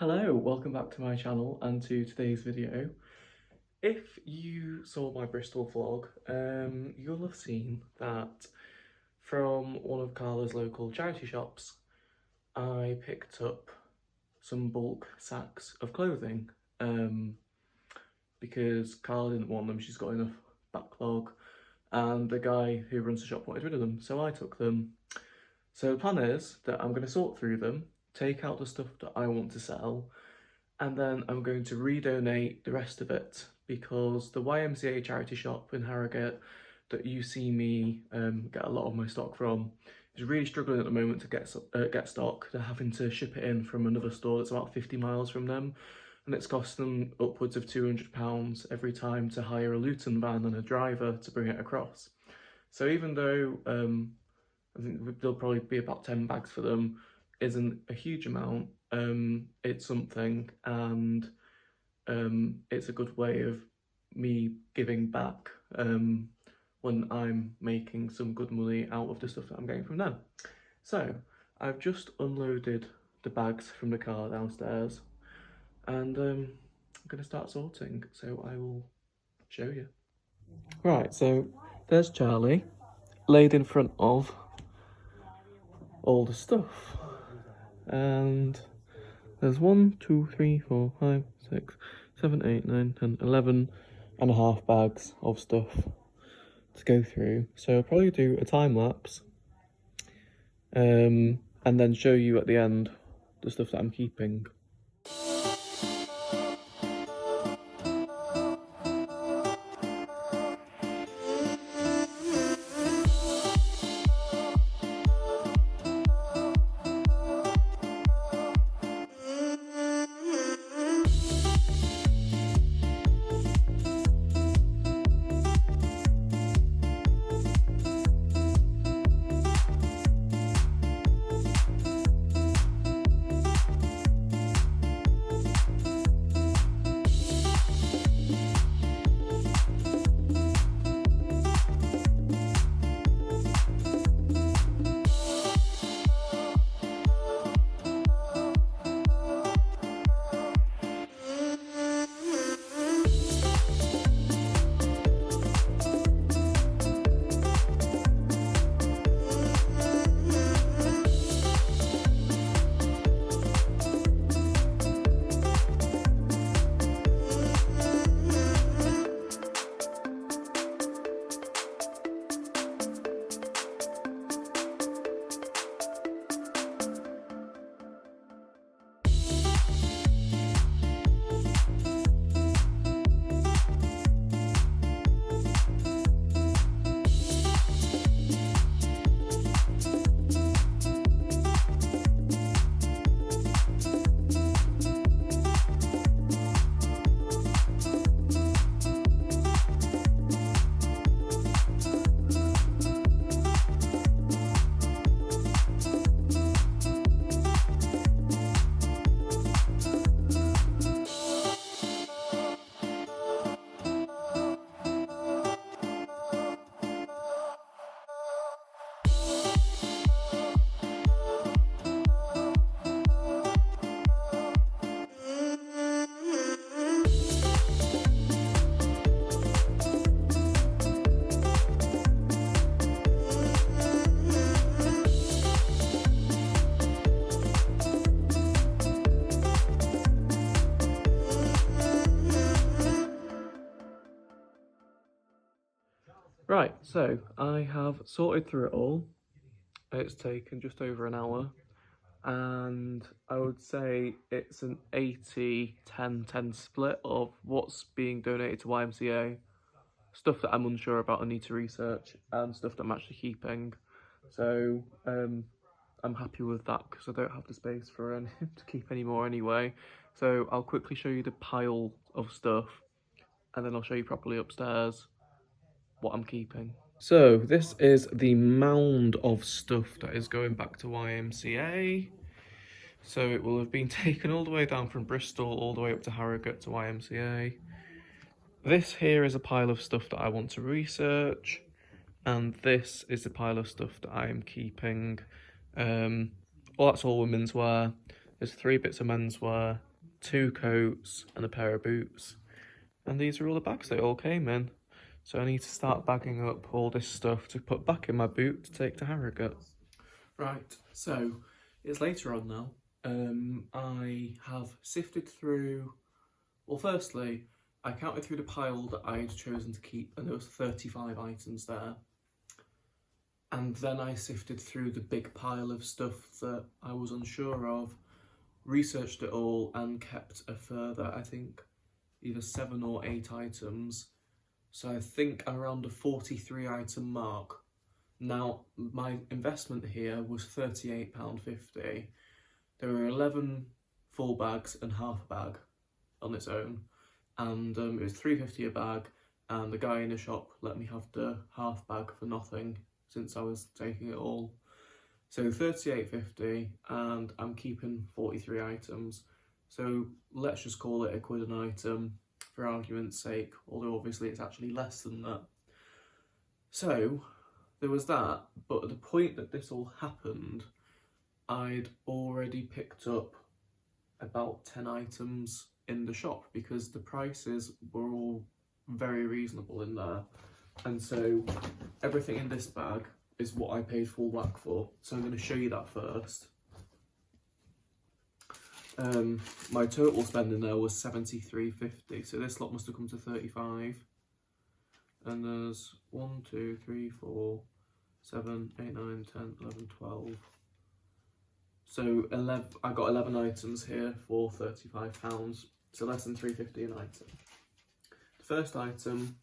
Hello, welcome back to my channel and to today's video. If you saw my Bristol vlog, you'll have seen that from one of Carla's local charity shops, I picked up some bulk sacks of clothing because Carla didn't want them, she's got enough backlog, and the guy who runs the shop wanted rid of them, so I took them. So the plan is that I'm going to sort through them, take out the stuff that I want to sell, and then I'm going to redonate the rest of it because the YMCA charity shop in Harrogate that you see me get a lot of my stock from is really struggling at the moment to get stock. They're having to ship it in from another store that's about 50 miles from them, and it's cost them upwards of £200 every time to hire a Luton van and a driver to bring it across. So even though I think there'll probably be about 10 bags for them, isn't a huge amount, it's something, and it's a good way of me giving back when I'm making some good money out of the stuff that I'm getting from them. So I've just unloaded the bags from the car downstairs, and I'm going to start sorting, so I will show you. Right, so there's Charlie laid in front of all the stuff, and there's 1, 2, 3, 4, 5, 6, 7, 8, 9, 10, 11 and a half bags of stuff to go through. So I'll probably do a time lapse and then show you at the end the stuff that I'm keeping. Right, so I have sorted through it all. It's taken just over an hour, and I would say it's an 80-10-10 split of what's being donated to YMCA, stuff that I'm unsure about and need to research, and stuff that I'm actually keeping. So I'm happy with that because I don't have the space for to keep any more anyway. So I'll quickly show you the pile of stuff, and then I'll show you properly upstairs what I'm keeping. So this is the mound of stuff that is going back to YMCA. So it will have been taken all the way down from Bristol all the way up to Harrogate to YMCA. This here is a pile of stuff that I want to research, and this is the pile of stuff that I am keeping. Well, that's all women's wear. There's 3 bits of menswear, 2 coats and a pair of boots. And these are all the bags they all came in. So I need to start bagging up all this stuff to put back in my boot to take to Harrogate. Right, so it's later on now. I have sifted through, well, firstly, I counted through the pile that I'd chosen to keep, and there was 35 items there. And then I sifted through the big pile of stuff that I was unsure of, researched it all, and kept a further, I think, either 7 or 8 items. So I think I'm around the 43 item mark. Now, my investment here was £38.50. There were 11 full bags and half a bag on its own. And it was £3.50 a bag, and the guy in the shop let me have the half bag for nothing since I was taking it all. So £38.50, and I'm keeping 43 items. So let's just call it £1 an item for argument's sake, although obviously it's actually less than that. So there was that, but at the point that this all happened, I'd already picked up about 10 items in the shop because the prices were all very reasonable in there. And so everything in this bag is what I paid full whack for. So I'm going to show you that first. My total spending there was £73.50, so this lot must have come to 35. And there's 1, 2, 3, 4, 7, 8, 9, 10, 11, 12. So I got 11 items here for £35, so less than £3.50 an item. The first item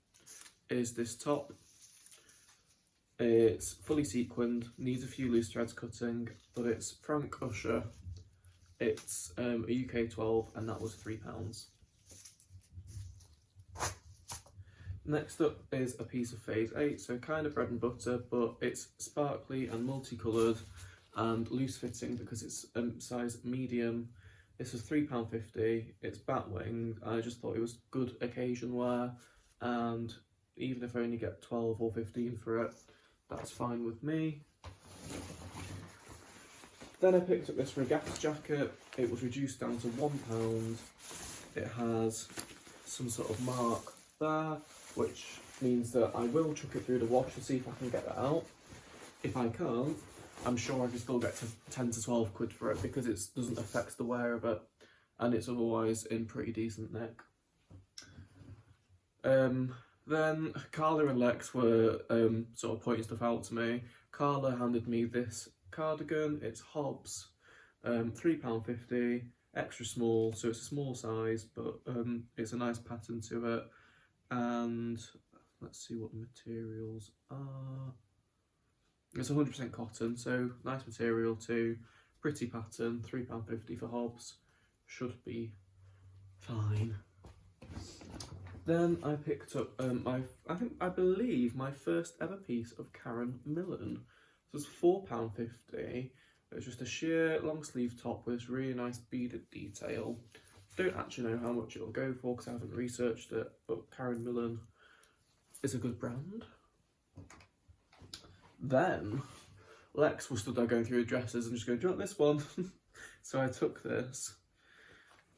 is this top. It's fully sequined, needs a few loose threads cutting, but it's Frank Usher. It's a UK 12, and that was £3. Next up is a piece of Phase 8, so kind of bread and butter, but it's sparkly and multicoloured and loose fitting because it's size medium. This was £3.50, it's batwing. I just thought it was good occasion wear, and even if I only get 12 or 15 for it, that's fine with me. Then I picked up this regatta jacket. It was reduced down to £1. It has some sort of mark there, which means that I will chuck it through the wash to see if I can get that out. If I can't, I'm sure I can still get to 10 to 12 quid for it because it doesn't affect the wear of it, and it's otherwise in pretty decent nick. Then Carla and Lex were sort of pointing stuff out to me. Carla handed me this cardigan. It's Hobbs, £3.50, extra small, so it's a small size, but it's a nice pattern to it. And let's see what the materials are. It's 100% cotton, so nice material too. Pretty pattern, £3.50 for Hobbs. Should be fine. Then I picked up I believe my first ever piece of Karen Millen. This was £4.50. It was just a sheer long sleeve top with this really nice beaded detail. Don't actually know how much it'll go for because I haven't researched it, but Karen Millen is a good brand. Then Lex was stood there going through the dresses and just going, do you want this one? So I took this.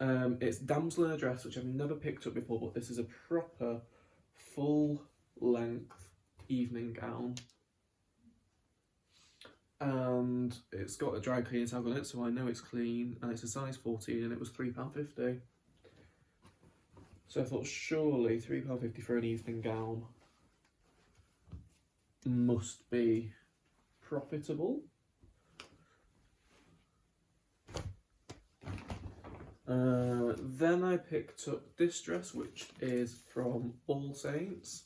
It's damsel in a dress, which I've never picked up before, but this is a proper full-length evening gown. And it's got a dry clean tag on it, so I know it's clean, and it's a size 14, and it was £3.50. So I thought, surely £3.50 for an evening gown must be profitable. Then I picked up this dress, which is from All Saints.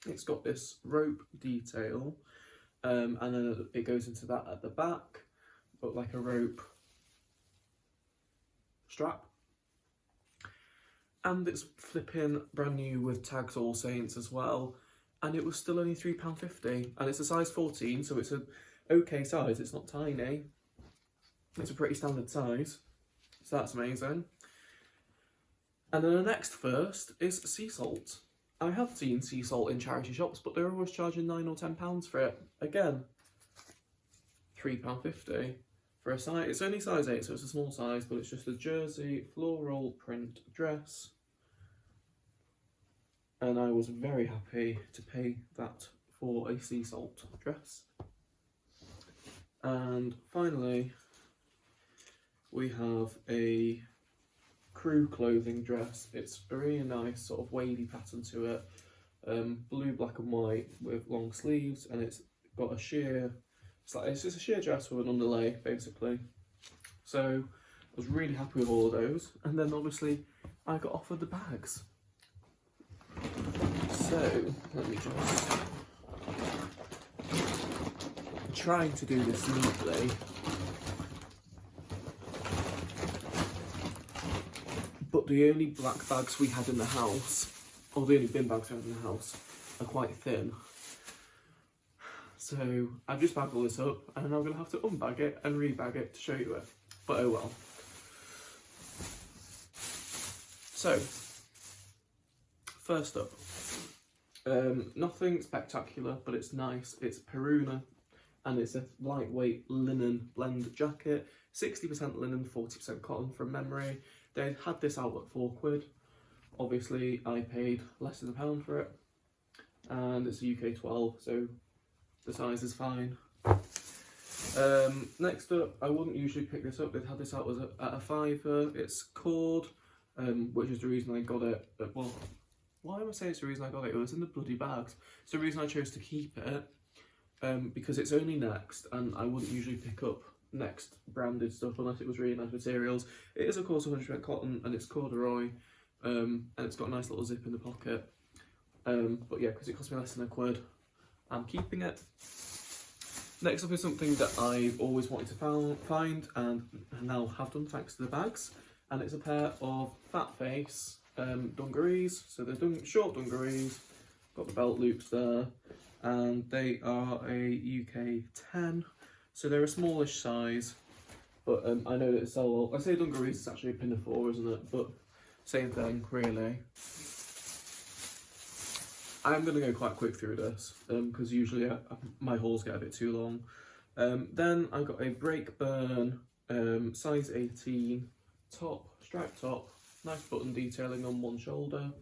It's got this rope detail, and then it goes into that at the back, but like a rope strap. And it's flipping brand new with tags All Saints as well, and it was still only £3.50, and it's a size 14, so it's a okay size. It's not tiny. It's a pretty standard size, so that's amazing. And then the next first is sea salt. I have seen sea salt in charity shops, but they're always charging £9 or £10 for it. Again, £3.50. for a size, it's only size 8, so it's a small size, but it's just a jersey floral print dress. And I was very happy to pay that for a sea salt dress. And finally, we have a crew clothing dress. It's a really nice sort of wavy pattern to it. Blue, black and white with long sleeves, and it's got a sheer, it's just a sheer dress with an underlay basically. So I was really happy with all of those, and then obviously I got offered the bags. So let me just, trying to do this neatly. But the only black bags we had in the house, or the only bin bags we had in the house, are quite thin. So I've just bagged all this up, and I'm going to have to unbag it and rebag it to show you it. But oh well. So, first up, nothing spectacular, but it's nice. It's Peruna, and it's a lightweight linen blend jacket. 60% linen, 40% cotton from memory. They had this out at £4. Obviously, I paid less than £1 for it, and it's a UK 12, so the size is fine. Next up, I wouldn't usually pick this up. They've had this out at a £5. It's cord, which is the reason I got it. Well, why am I saying it's the reason I got it? It was in the bloody bags. It's the reason I chose to keep it, because it's only Next, and I wouldn't usually pick up Next branded stuff unless it was really nice materials. It is of course 100% cotton, and it's corduroy, and it's got a nice little zip in the pocket. But yeah, because it cost me less than £1, I'm keeping it. Next up is something that I've always wanted to find and now have done thanks to the bags, and it's a pair of fat face dungarees. So they're short dungarees, got the belt loops there, and they are a UK 10. So they're a smallish size, but I know that it's so, I say dungarees, it's actually a pinafore, isn't it? But same thing, really. I'm going to go quite quick through this, because usually my hauls get a bit too long. Then I got a Breakburn size 18 top, striped top, nice button detailing on one shoulder.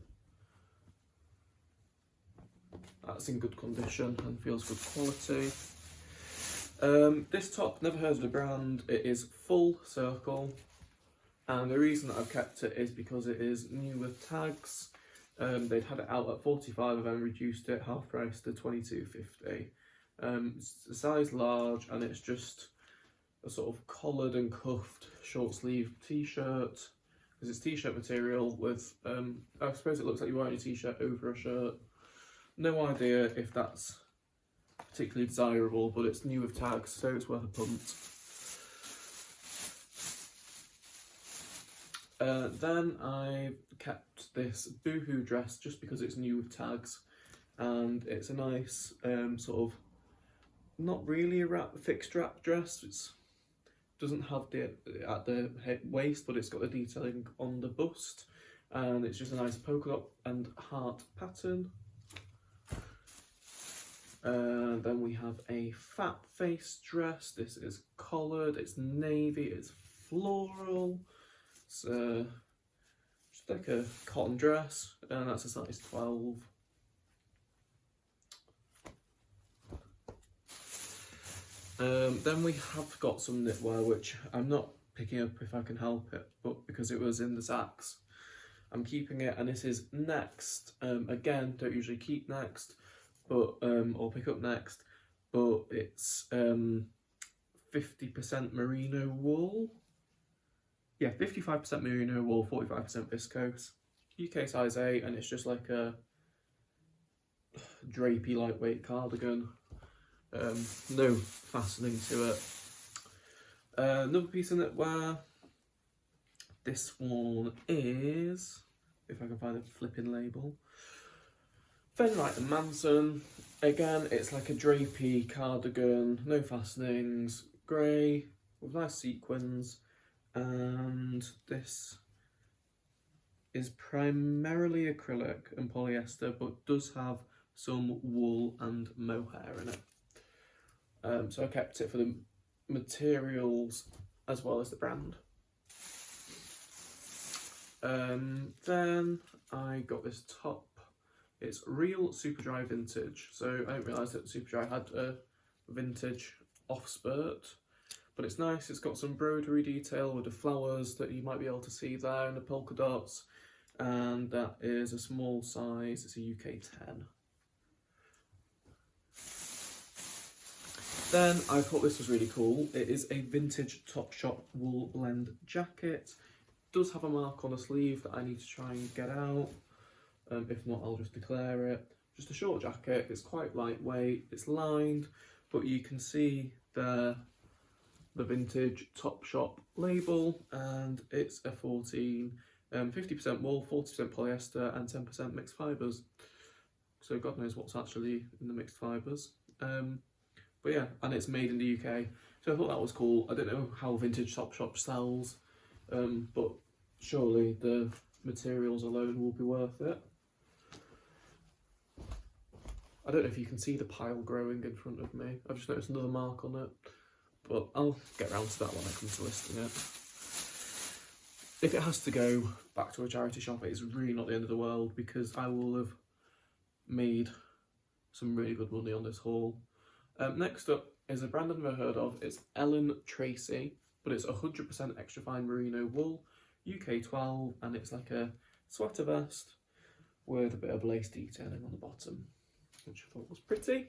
That's in good condition and feels good quality. This top, never heard of the brand, it is full circle, and the reason that I've kept it is because it is new with tags. They'd had it out at 45 and reduced it half price to £22.50. It's a size large, and it's just a sort of collared and cuffed short sleeve t-shirt, because it's t-shirt material with, I suppose it looks like you're wearing a t-shirt over a shirt. No idea if that's particularly desirable, but it's new with tags, so it's worth a punt. Then I kept this boohoo dress just because it's new with tags, and it's a nice sort of, not really a fixed wrap dress. It doesn't have the at the waist, but it's got the detailing on the bust, and it's just a nice polka dot and heart pattern. Then we have a fat face dress. This is collared, it's navy, it's floral. It's just like a cotton dress, and that's a size 12. Then we have got some knitwear, which I'm not picking up if I can help it, but because it was in the Saks, I'm keeping it, and this is Next. Again, don't usually keep Next, but or pick up Next, but it's 50% merino wool. Yeah, 55% merino wool, 45% viscose. UK size 8, and it's just like a drapey lightweight cardigan. No fastening to it. Another piece of knitwear. This one is, if I can find a flipping label, Fenright and Manson. Again, it's like a drapey cardigan, no fastenings, grey with nice sequins, and this is primarily acrylic and polyester, but does have some wool and mohair in it. So I kept it for the materials as well as the brand. Then I got this top. It's Real Superdry Vintage. So I didn't realise that Superdry had a vintage off spurt, but it's nice. It's got some embroidery detail with the flowers that you might be able to see there and the polka dots, and that is a small size. It's a UK 10. Then I thought this was really cool. It is a vintage Topshop wool blend jacket. It does have a mark on the sleeve that I need to try and get out. If not, I'll just declare it. Just a short jacket. It's quite lightweight. It's lined, but you can see the vintage Topshop label, and it's a 14, 50% wool, 40% polyester, and 10% mixed fibres. So God knows what's actually in the mixed fibres. But yeah, and it's made in the UK. So I thought that was cool. I don't know how vintage Topshop sells, but surely the materials alone will be worth it. I don't know if you can see the pile growing in front of me. I've just noticed another mark on it, but I'll get around to that when I come to listing it. If it has to go back to a charity shop, it's really not the end of the world, because I will have made some really good money on this haul. Next up is a brand I've never heard of. It's Ellen Tracy, but it's 100% extra fine merino wool, UK 12, and it's like a sweater vest with a bit of lace detailing on the bottom, which I thought was pretty.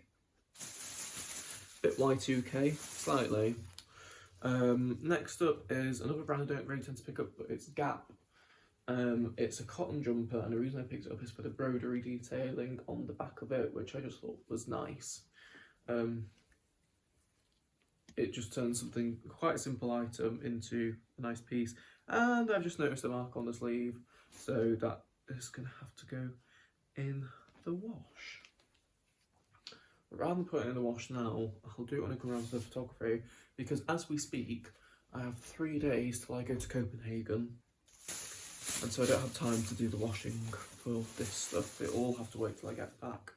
Bit Y2K, slightly. Next up is another brand I don't really tend to pick up, but it's Gap. It's a cotton jumper, and the reason I picked it up is for the embroidery detailing on the back of it, which I just thought was nice. It just turns something quite a simple item into a nice piece, and I've just noticed a mark on the sleeve, so that is going to have to go in the wash. Rather than putting it in the wash now, I'll do it when I come around to the photography, because as we speak, I have 3 days till I go to Copenhagen, and so I don't have time to do the washing for this stuff. It'll all have to wait till I get back.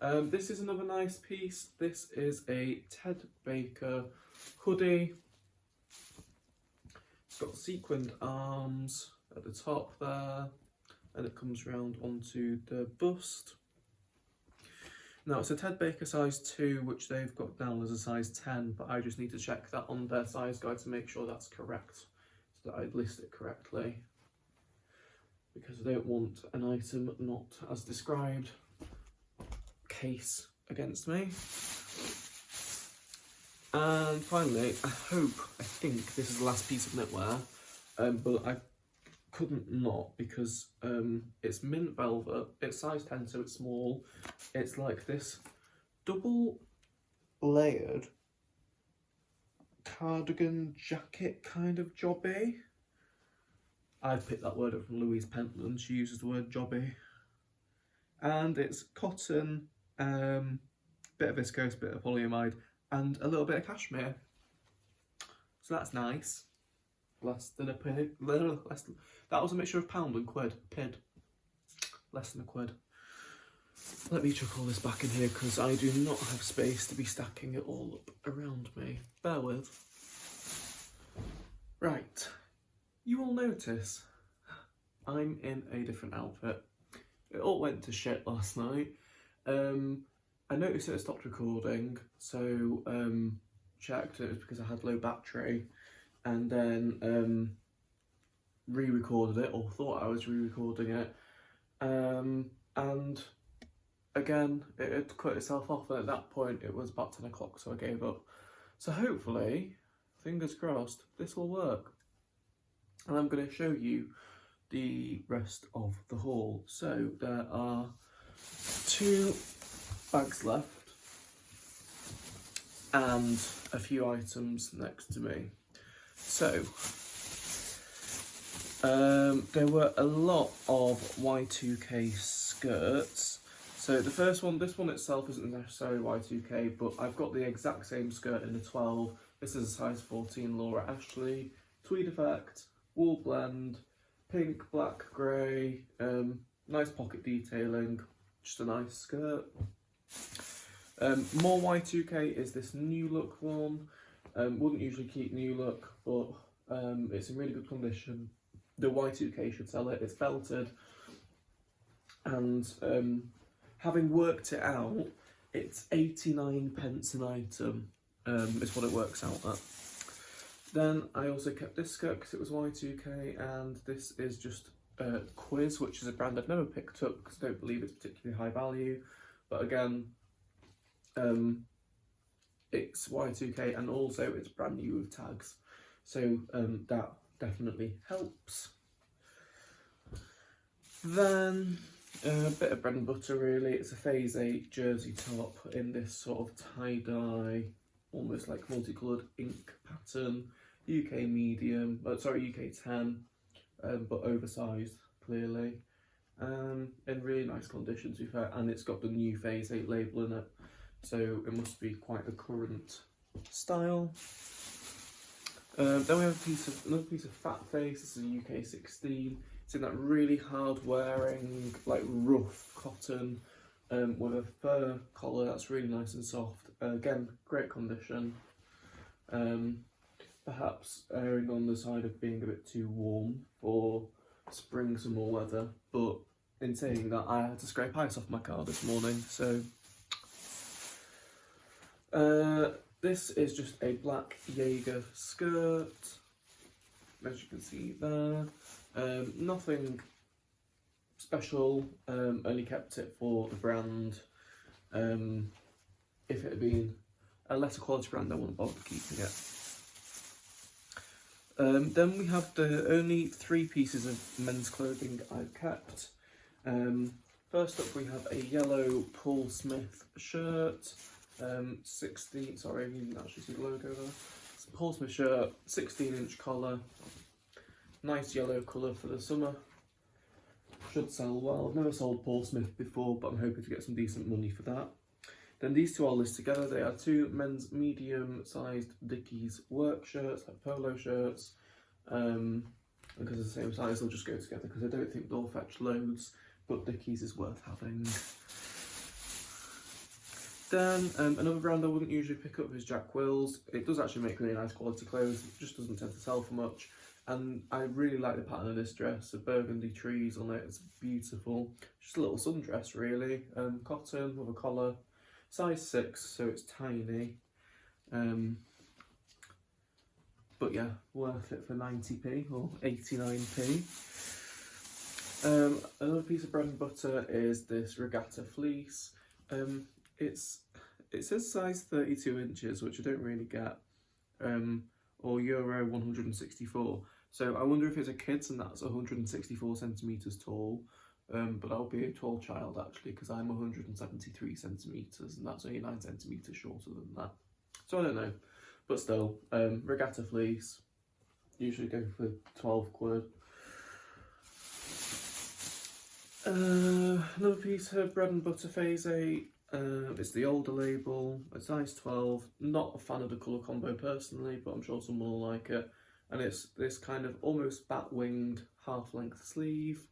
This is another nice piece. This is a Ted Baker hoodie. It's got sequined arms at the top there, and it comes round onto the bust. Now, it's a Ted Baker size 2, which they've got down as a size 10, but I just need to check that on their size guide to make sure that's correct, so that I list it correctly, because I don't want an item not as described case against me. And finally, I think this is the last piece of knitwear, but I couldn't not, because it's mint velvet, it's size 10, so it's small. It's like this double layered cardigan jacket kind of jobby. I picked that word up from Louise Pentland. She uses the word jobby. And it's cotton, bit of viscose, bit of polyamide, and a little bit of cashmere. So that's nice. Less than a pig. That was a mixture of pound and quid. Pid. Less than a quid. Let me chuck all this back in here, because I do not have space to be stacking it all up around me. Bear with. Right. You will notice I'm in a different outfit. It all went to shit last night. I noticed it stopped recording, so checked, and it was because I had low battery, and then re-recorded it, or thought I was re-recording it, and again it had cut itself off, and at that point it was about 10 o'clock, so I gave up. So hopefully, fingers crossed, this will work, and I'm going to show you the rest of the haul. So there are 2 bags left and a few items next to me. So there were a lot of Y2K skirts. So the first one, this one itself isn't necessarily Y2K, but I've got the exact same skirt in a 12. This is a size 14 Laura Ashley, tweed effect, wool blend, pink, black, grey, nice pocket detailing, just a nice skirt. More Y2K is this new look one. Wouldn't usually keep new look, but it's in really good condition. The Y2K should sell it. It's belted, and having worked it out, it's 89 pence an item. Is what it works out at. Then I also kept this skirt because it was Y2K, and this is just Quiz, which is a brand I've never picked up because I don't believe it's particularly high value. But again, it's Y2K, and also it's brand new with tags, so that definitely helps. Then a bit of bread and butter really. It's a Phase 8 jersey top in this sort of tie-dye, almost like multicoloured ink pattern. UK medium, sorry, UK 10, but oversized clearly. In really nice condition to be fair, and it's got the new Phase 8 label in it, so it must be quite a current style. Then we have another piece of Fat Face. This is a UK 16. It's in that really hard wearing, like rough cotton, with a fur collar that's really nice and soft. Again, great condition. Perhaps erring on the side of being a bit too warm for spring summer weather, but in saying that, I had to scrape ice off my car this morning, so this is just a black Jaeger skirt, as you can see there. Nothing special, only kept it for the brand. If it had been a lesser quality brand, I wouldn't bother keeping it. Then we have the only 3 pieces of men's clothing I've kept. First up, we have a yellow Paul Smith shirt, 16, sorry, you didn't actually see the logo there. It's a Paul Smith shirt, 16-inch collar, nice yellow colour for the summer. Should sell well. I've never sold Paul Smith before, but I'm hoping to get some decent money for that. Then these two I'll list together. They are 2 men's medium-sized Dickies work shirts, like polo shirts. Because of the same size, they'll just go together because I don't think they'll fetch loads, but Dickies is worth having. Then another brand I wouldn't usually pick up is Jack Wills. It does actually make really nice quality clothes, it just doesn't tend to sell for much. And I really like the pattern of this dress, the burgundy trees on it, it's beautiful. Just a little sundress really, cotton with a collar. Size 6, so it's tiny, but yeah, worth it for 90p or 89p. Another piece of bread and butter is this regatta fleece. It says size 32 inches, which I don't really get, or Euro 164. So I wonder if it's a kid's and that's 164 centimetres tall. But I'll be a tall child actually, because I'm 173 centimetres and that's only 9 centimetres shorter than that. So I don't know, but still, regatta fleece, usually go for 12 quid. Another piece of bread and butter Phase 8, it's the older label, a size 12, not a fan of the colour combo personally, but I'm sure someone will like it. And it's this kind of almost bat-winged half-length sleeve.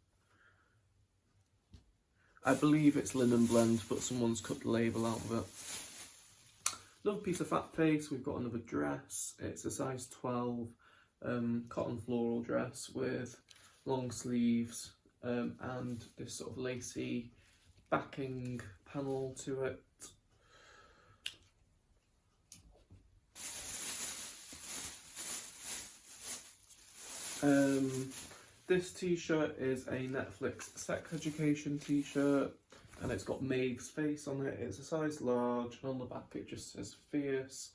I believe it's linen blend, but someone's cut the label out of it. Another piece of Fat Face, we've got another dress. It's a size 12 cotton floral dress with long sleeves and this sort of lacy backing panel to it. This t-shirt is a Netflix sex education t-shirt and it's got Maeve's face on it. It's a size large and on the back it just says fierce.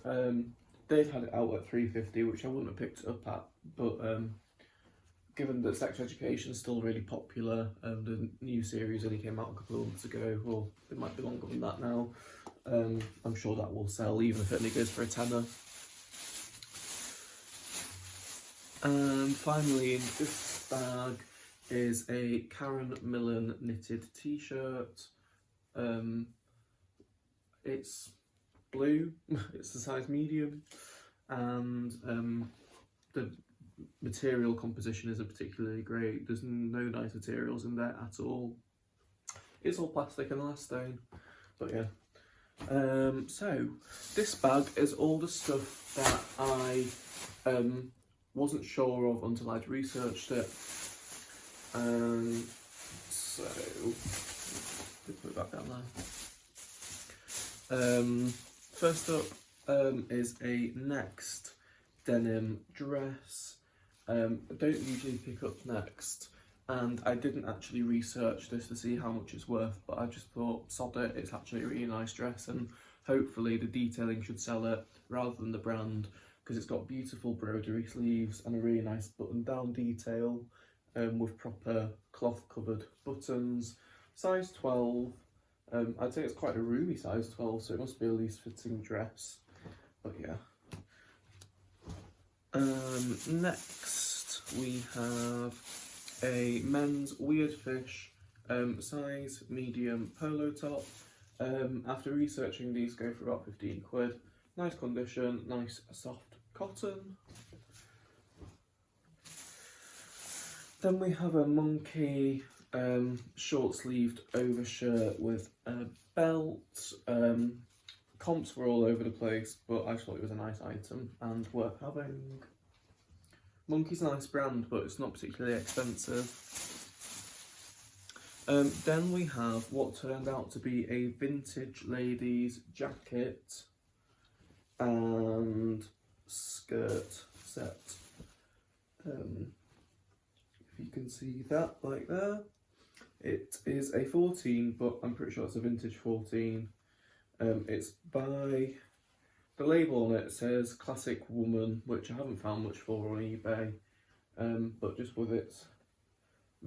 They've had it out at £3.50, which I wouldn't have picked it up at, but given that sex education is still really popular and the new series only came out a couple of months ago, or it might be longer than that now, I'm sure that will sell even if it only goes for a tenner. And finally in this bag is a Karen Millen knitted t-shirt. It's blue, it's the size medium, and the material composition isn't particularly great. There's no nice materials in there at all. It's all plastic and elastane, but yeah, So this bag is all the stuff that I wasn't sure of until I'd researched it. So put it back down there. First up is a Next denim dress. I don't usually pick up Next, and I didn't actually research this to see how much it's worth, but I just thought, sod it, it's actually a really nice dress, and hopefully the detailing should sell it rather than the brand, because it's got beautiful broderie sleeves and a really nice button down detail with proper cloth covered buttons. Size 12. I'd say it's quite a roomy size 12, so it must be a loose fitting dress, but yeah. Next we have a men's Weird Fish size medium polo top. After researching, these go for about 15 quid. Nice condition, nice soft cotton. Then we have a monkey short-sleeved overshirt with a belt. Comps were all over the place, but I just thought it was a nice item and worth having. Monkey's a nice brand, but it's not particularly expensive. Then we have what turned out to be a vintage ladies jacket and skirt set. If you can see that like there. It is a 14, but I'm pretty sure it's a vintage 14. It's by, the label on it says Classic Woman, which I haven't found much for on eBay, but just with its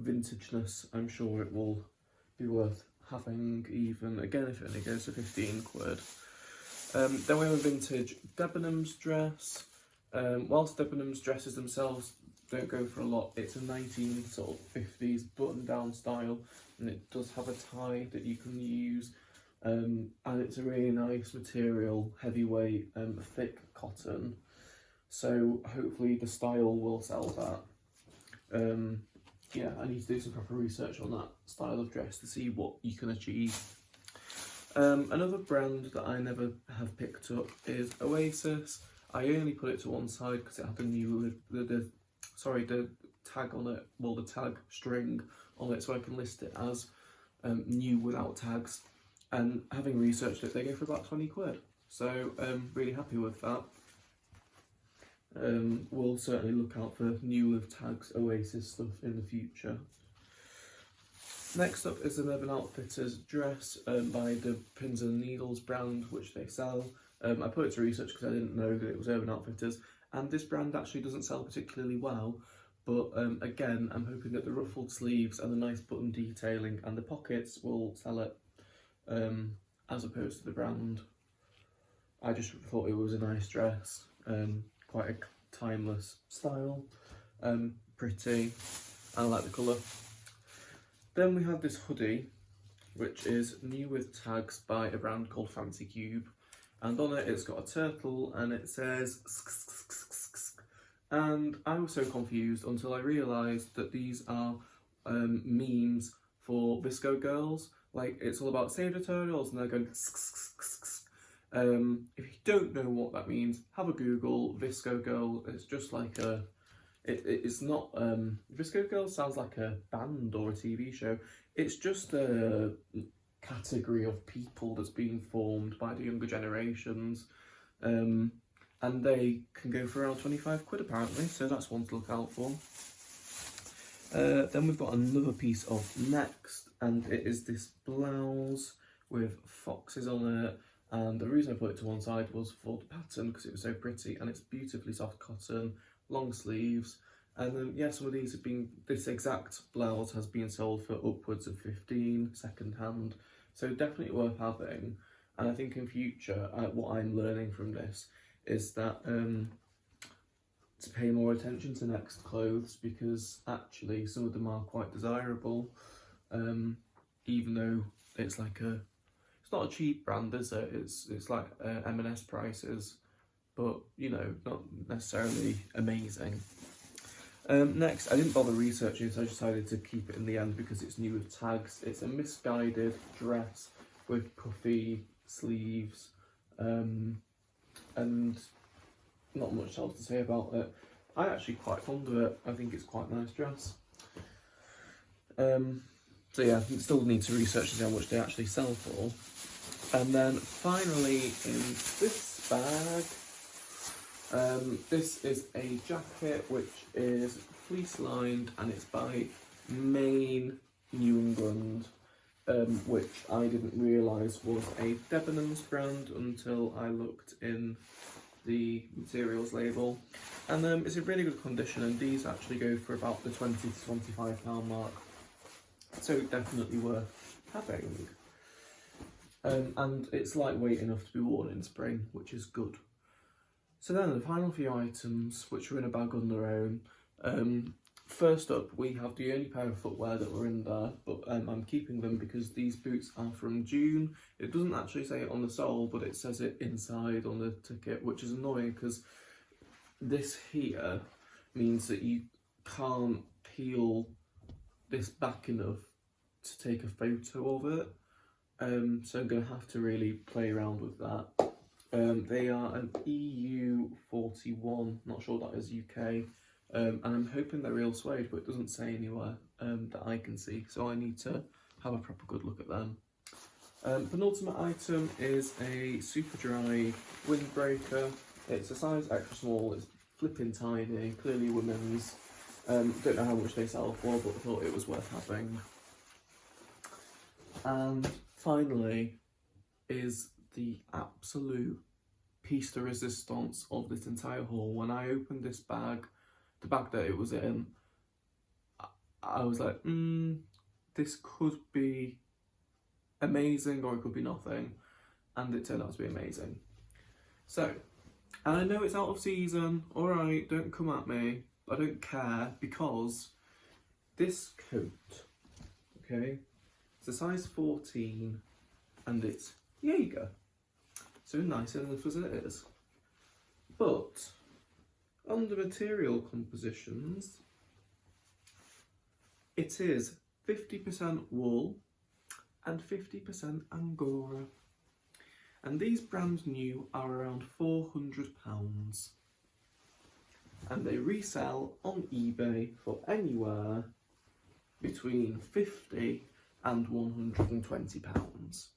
vintageness, I'm sure it will be worth having, even again if it only goes for 15 quid. Then we have a vintage Debenhams dress. Whilst Debenhams dresses themselves don't go for a lot, it's a 1950s button down style, and it does have a tie that you can use, and it's a really nice material, heavyweight, thick cotton, so hopefully the style will sell that. Yeah, I need to do some proper research on that style of dress to see what you can achieve. Another brand that I never have picked up is Oasis. I only put it to one side because it had the new the tag on it, well, the tag string on it, so I can list it as new without tags. And having researched it, they go for about 20 quid. So really happy with that. We'll certainly look out for new with tags Oasis stuff in the future. Next up is an Urban Outfitters dress by the Pins and Needles brand, which they sell. I put it to research because I didn't know that it was Urban Outfitters, and this brand actually doesn't sell particularly well, but again, I'm hoping that the ruffled sleeves and the nice button detailing and the pockets will sell it, as opposed to the brand. I just thought it was a nice dress, quite a timeless style, pretty, and I like the colour. Then we have this hoodie, which is new with tags by a brand called Fancy Cube, and on it it's got a turtle and it says and I was so confused until I realised that these are memes for Visco girls. Like, it's all about save the turtles and they're going if you don't know what that means, have a Google. Visco girl, it's just like a it's not Visco girl sounds like a band or a TV show. It's just a category of people that's being formed by the younger generations, and they can go for around 25 quid apparently, so that's one to look out for. Then we've got another piece of Next, and it is this blouse with foxes on it, and the reason I put it to one side was for the pattern because it was so pretty, and it's beautifully soft cotton, long sleeves, and then yeah, some of these have been, this exact blouse has been sold for upwards of 15 second hand, so definitely worth having. And I think in future, what I'm learning from this is that to pay more attention to Next clothes, because actually some of them are quite desirable, even though it's like it's not a cheap brand, is it? It's like M&S prices, but you know, not necessarily amazing. Next, I didn't bother researching, so I decided to keep it in the end because it's new with tags. It's a misguided dress with puffy sleeves, and not much else to say about it. I'm actually quite fond of it. I think it's quite a nice dress. So yeah, still need to research to see how much they actually sell for. And then finally in this bag, this is a jacket which is fleece lined and it's by Maine, New England, which I didn't realise was a Debenhams brand until I looked in the materials label. And it's in really good condition, and these actually go for about the £20 to £25 mark. So definitely worth having. And it's lightweight enough to be worn in spring, which is good. So then the final few items, which are in a bag on their own. First up, we have the only pair of footwear that were in there, but I'm keeping them because these boots are from June. It doesn't actually say it on the sole, but it says it inside on the ticket, which is annoying because this here means that you can't peel this back enough to take a photo of it. So I'm going to have to really play around with that. They are an EU 41, not sure that is UK, and I'm hoping they're real suede, but it doesn't say anywhere that I can see, so I need to have a proper good look at them. Penultimate item is a super dry windbreaker. It's a size extra small, it's flipping tiny, clearly women's. Don't know how much they sell for, but I thought it was worth having. And finally is the absolute piece de resistance of this entire haul. When I opened this bag, the bag that it was in, I was like, this could be amazing or it could be nothing, and it turned out to be amazing. So, and I know it's out of season, alright, don't come at me, I don't care, because this coat, okay, it's a size 14 and it's Jaeger, so nice enough as it is. But on the material compositions, it is 50% wool and 50% Angora. And these brand new are around £400. And they resell on eBay for anywhere between £50 and £120.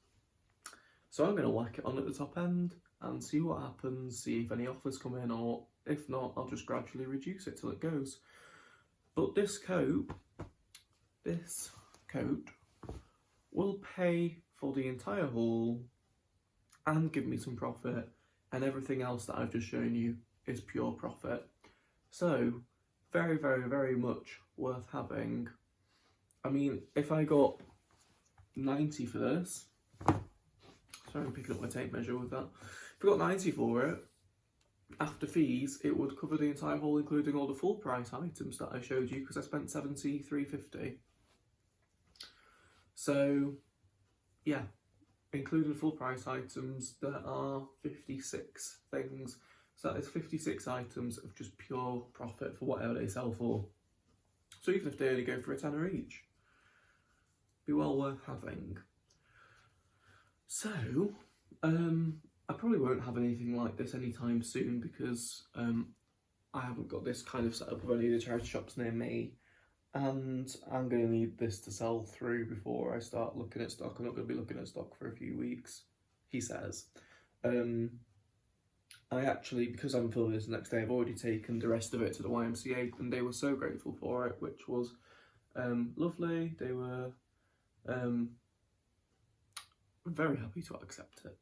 So I'm going to whack it on at the top end and see what happens, see if any offers come in, or if not, I'll just gradually reduce it till it goes. But this coat will pay for the entire haul and give me some profit, and everything else that I've just shown you is pure profit. So very, very, very much worth having. I mean, if I got 90 for this, sorry, I'm picking up my tape measure with that. If I got 90 for it, after fees, it would cover the entire haul, including all the full price items that I showed you, because I spent £73.50. So yeah, including full price items, there are 56 things. So that is 56 items of just pure profit for whatever they sell for. So even if they only go for a tenner each, be well worth having. So, I probably won't have anything like this anytime soon because I haven't got this kind of setup of any of the charity shops near me. And I'm going to need this to sell through before I start looking at stock. I'm not going to be looking at stock for a few weeks, he says. I actually, because I'm filming this the next day, I've already taken the rest of it to the YMCA and they were so grateful for it, which was lovely. They were very happy to accept it.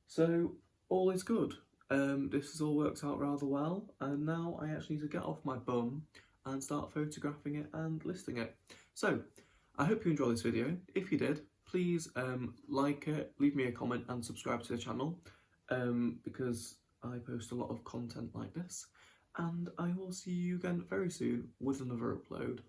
So all is good. This has all worked out rather well, and now I actually need to get off my bum and start photographing it and listing it. So I hope you enjoyed this video. If you did, please like it, leave me a comment and subscribe to the channel because I post a lot of content like this, and I will see you again very soon with another upload.